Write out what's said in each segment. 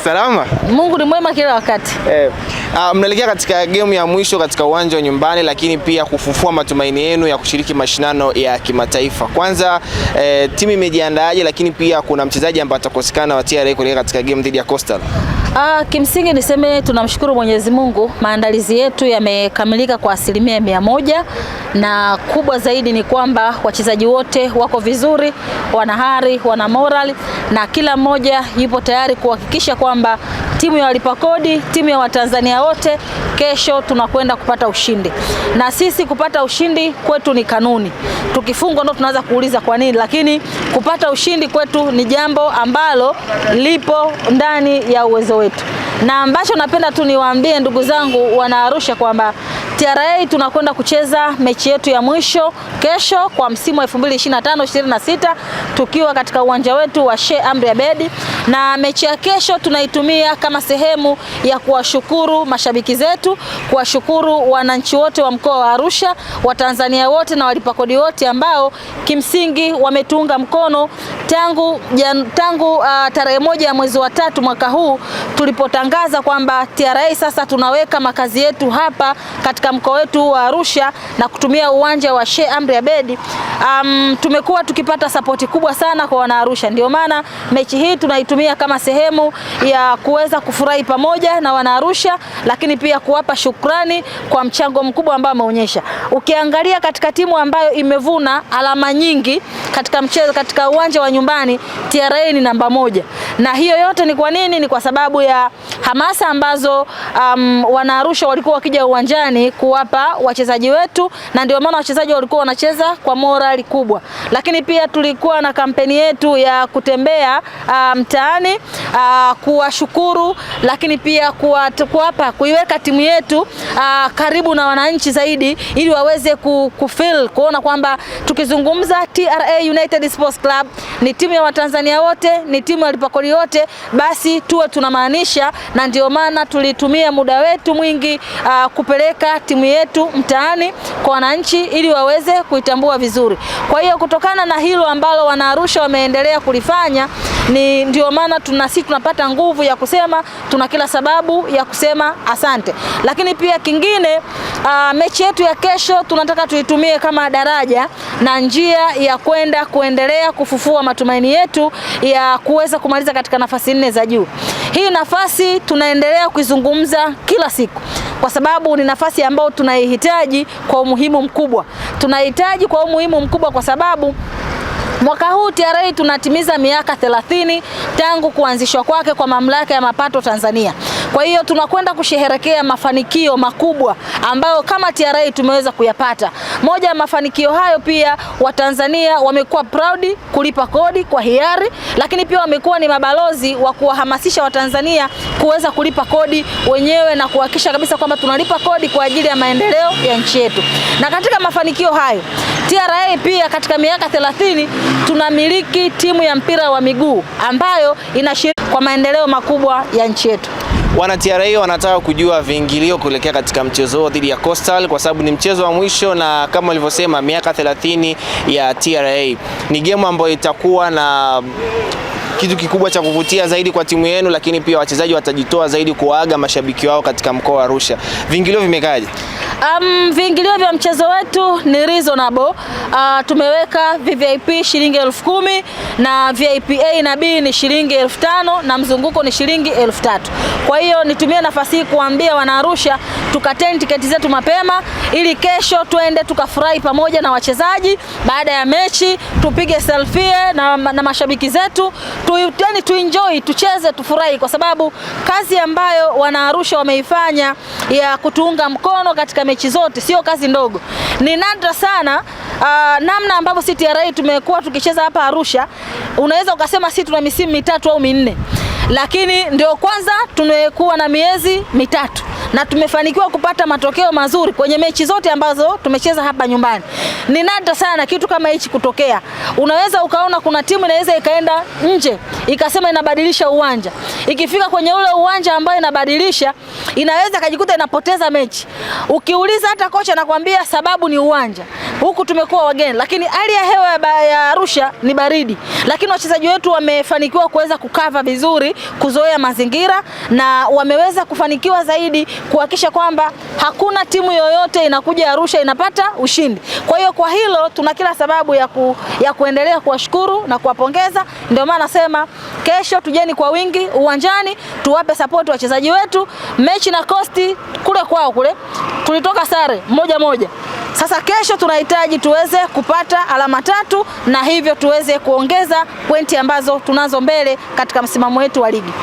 Salama? Mungu ni mwema kila wakati. Mnaelekea katika game ya mwisho katika uwanja wa nyumbani, lakini pia kufufua matumaini yenu ya kushiriki mashindano ya kimataifa. Kwanza timu imejiandaaje, lakini pia kuna mchezaji ambaye atakosekana wa TRA kuelekea katika game dhidi ya Coastal? Kimsingi niseme tunamshukuru Mwenyezi Mungu, maandalizi yetu yamekamilika kwa 100%, na kubwa zaidi ni kwamba wachezaji wote wako vizuri, wana hari, wana moral, na kila mmoja yupo tayari kuhakikisha kwamba timu ya walipa kodi, timu ya Watanzania wote, kesho tunakwenda kupata ushindi. Na sisi kupata ushindi kwetu ni kanuni. Tukifungwa ndo tunaanza kuuliza kwa nini, lakini kupata ushindi kwetu ni jambo ambalo lipo ndani ya uwezo wetu. Na ambacho napenda tu niwaambie ndugu zangu wana Arusha kwamba TRA tunakwenda kucheza mechi yetu ya mwisho kesho kwa msimu wa 2025-26 tukiwa katika uwanja wetu wa Sheikh Amri Abeid, na mechi ya kesho tunaitumia kama sehemu ya kuwashukuru mashabiki zetu, kuwashukuru wananchi wote wa mkoa wa Arusha, Watanzania wote na walipa kodi wote ambao kimsingi wametuunga mkono tangu tarehe 1 ya mwezi wa 3 mwaka huu tulipotangaza kwamba TRA sasa tunaweka makazi yetu hapa katika mkoa wetu wa Arusha na kutumia uwanja wa Sheikh Amri Abeid. Tumekuwa tukipata sapoti kubwa sana kwa wana Arusha. Ndio maana mechi hii tunaitumia kama sehemu ya kuweza kufurahi pamoja na wana Arusha, lakini pia kuwapa shukrani kwa mchango mkubwa ambao ameonyesha. Ukiangalia katika timu ambayo imevuna alama nyingi katika mchezo katika uwanja wa nyumbani, TRA ni namba 1. Na hiyo yote ni kwa nini? Ni kwa sababu ya hamasa ambazo wana Arusha walikuwa wakija uwanjani kuwapa wachezaji wetu, na ndio maana wachezaji walikuwa wanacheza kwa morali kubwa. Lakini pia tulikuwa na kampeni yetu ya kutembea mtaani kuwashukuru, lakini pia kuiweka timu yetu karibu na wananchi zaidi, ili waweze kuona kwamba tukizungumza TRA United Sports Club ni timu ya Watanzania wote, ni timu ya walipa kodi wote, basi tuwe tunamaanisha. Na ndio maana tulitumia muda wetu mwingi kupeleka timu yetu mtaani kwa wananchi ili waweze kuitambua vizuri. Kwa hiyo kutokana na hilo ambalo wana Arusha wameendelea kulifanya, ndio maana sisi tunapata nguvu ya kusema, tuna kila sababu ya kusema asante. Lakini pia kingine, mechi yetu ya kesho tunataka tuitumie kama daraja na njia ya kuendelea kufufua matumaini yetu ya kuweza kumaliza katika nafasi 4 za juu. Hii nafasi tunaendelea kuizungumza kila siku, kwa sababu ni nafasi ambayo tunaihitaji kwa umuhimu mkubwa. Tunahitaji kwa umuhimu mkubwa kwa sababu mwaka huu TRA tunatimiza miaka 30 tangu kuanzishwa kwake kwa Mamlaka ya Mapato Tanzania. Kwa hiyo tunakwenda kusherehekea mafanikio makubwa ambayo kama TRA tumeweza kuyapata. Moja ya mafanikio hayo, pia Watanzania wamekuwa proud kulipa kodi kwa hiari, lakini pia wamekuwa ni mabalozi wa kuwahamasisha Watanzania kuweza kulipa kodi wenyewe na kuhakikisha kabisa kwamba tunalipa kodi kwa ajili ya maendeleo ya nchi yetu. Na katika mafanikio hayo, TRA pia katika miaka 30 tunamiliki timu ya mpira wa miguu ambayo inashiriki kwa maendeleo makubwa ya nchi yetu. Wana TRA wanataka kujua viingilio kuelekea katika mchezo dhidi ya Coastal, kwa sababu ni mchezo wa mwisho, na kama walivyosema miaka 30 ya TRA. Ni game ambayo itakuwa na kitu kikubwa cha kuvutia zaidi kwa timu yenu, lakini pia wachezaji watajitoa zaidi kuwaaga mashabiki wao katika mkoa wa Arusha. Viingilio vimekaje? Viingilio vya mchezo wetu ni reasonable. Tumeweka VIP shilingi 10,000 na VIP A na B ni shilingi 5,000 na mzunguko ni shilingi 3,000. Kwa hiyo nitumie nafasi hii kuambia wana Arusha tukateni tiketi zetu mapema, ili kesho tuende tukafurahi pamoja na wachezaji. Baada ya mechi tupige selfie na mashabiki zetu, tuenjoy, tucheze, tufurahi, kwa sababu kazi ambayo wana Arusha wameifanya ya kutuunga mkono katika mechi zote sio kazi ndogo. Ni nadra sana namna ambavyo sisi TRA tumekuwa tukicheza hapa Arusha. Unaweza ukasema sisi tuna misimu 3 au 4, lakini ndio kwanza tumekuwa na miezi 3 na tumefanikiwa kupata matokeo mazuri kwenye mechi zote ambazo tumecheza hapa nyumbani. Ni nadra sana kitu kama hichi kutokea. Unaweza ukaona kuna timu inaweza ikaenda nje ikasema inabadilisha uwanja, ikifika kwenye ule uwanja ambao inabadilisha inaweza kujikuta inapoteza mechi. Ukiuliza hata kocha anakuambia sababu ni uwanja. huku tumekuwa wageni, lakini hali ya hewa ya Arusha ni baridi, lakini wachezaji wetu wamefanikiwa kuweza kukava vizuri, kuzoea mazingira, na wameweza kufanikiwa zaidi kuhakikisha kwamba hakuna timu yoyote inakuja Arusha inapata ushindi. Kwa hiyo kwa hilo tuna kila sababu ya kuendelea kuwashukuru na kuwapongeza. Ndio maana nasema kesho tujeni kwa wingi uwanjani, tuwape support wachezaji wetu. Mechi na Coast kule kwao kule tulitoka sare 1-1. Sasa kesho tunahitaji tuweze kupata alama 3 na hivyo tuweze kuongeza pointi ambazo tunazo mbele katika msimamo wetu wa ligi.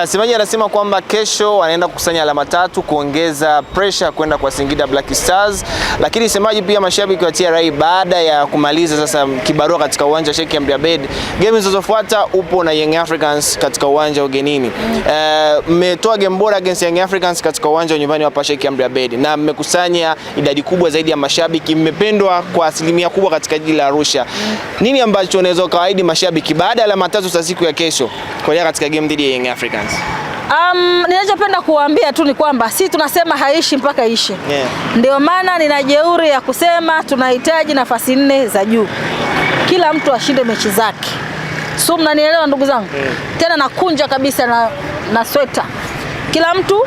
Semaji anasema kwamba kesho wanaenda kukusanya alama 3 kuongeza pressure kwenda kwa Singida Black Stars, lakini semaji pia mashabiki wa TRA baada ya kumaliza sasa kibarua katika uwanja wa Sheikh Amri Abeid, game zilizofuata upo na Young Africans katika uwanja ugenini. Mmetoa game bora against Young Africans katika uwanja wa nyumbani wa Sheikh Amri Abeid na mmekusanya idadi kubwa zaidi ya mashabiki, mmependwa kwa asilimia kubwa katika jiji la Arusha. Nini ambacho unaweza kawaidi mashabiki baada ya alama 3 za siku ya kesho kwa katika game dhidi ya Young Africans? Ninachopenda kuwaambia tu ni kwamba si tunasema haishi mpaka ishe. Ndio maana nina jeuri ya kusema tunahitaji nafasi 4 za juu. Kila mtu ashinde mechi zake. Sio, mnanielewa ndugu zangu? Tena nakunja kabisa na sweta. Kila mtu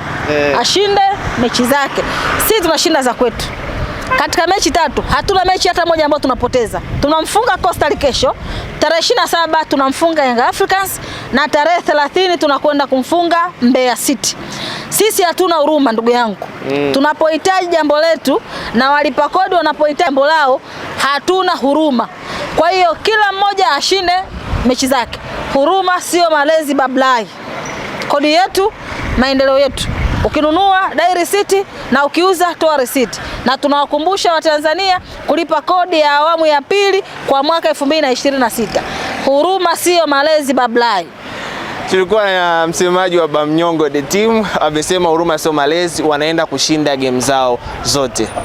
ashinde mechi zake. Si tunashinda za kwetu. Katika mechi 3 hatuna mechi hata moja ambayo tunapoteza. Tunamfunga Coastal kesho, tarehe 27 tunamfunga Young Africans na tarehe 30 tunakwenda kumfunga Mbeya City. Sisi hatuna huruma ndugu yangu. Tunapohitaji jambo letu na walipa kodi wanapohitaji jambo lao, hatuna huruma. Kwa hiyo kila mmoja ashinde mechi zake. Huruma sio malezi bablai. Kodi yetu, maendeleo yetu. Ukinunua dai receipt na ukiuza toa receipt. Na tunawakumbusha Watanzania kulipa kodi ya awamu ya pili kwa mwaka 2026. Huruma sio malezi bablai. Tulikuwa na msemaji wa Bamnyongo the team amesema huruma sio malezi, wanaenda kushinda game zao zote.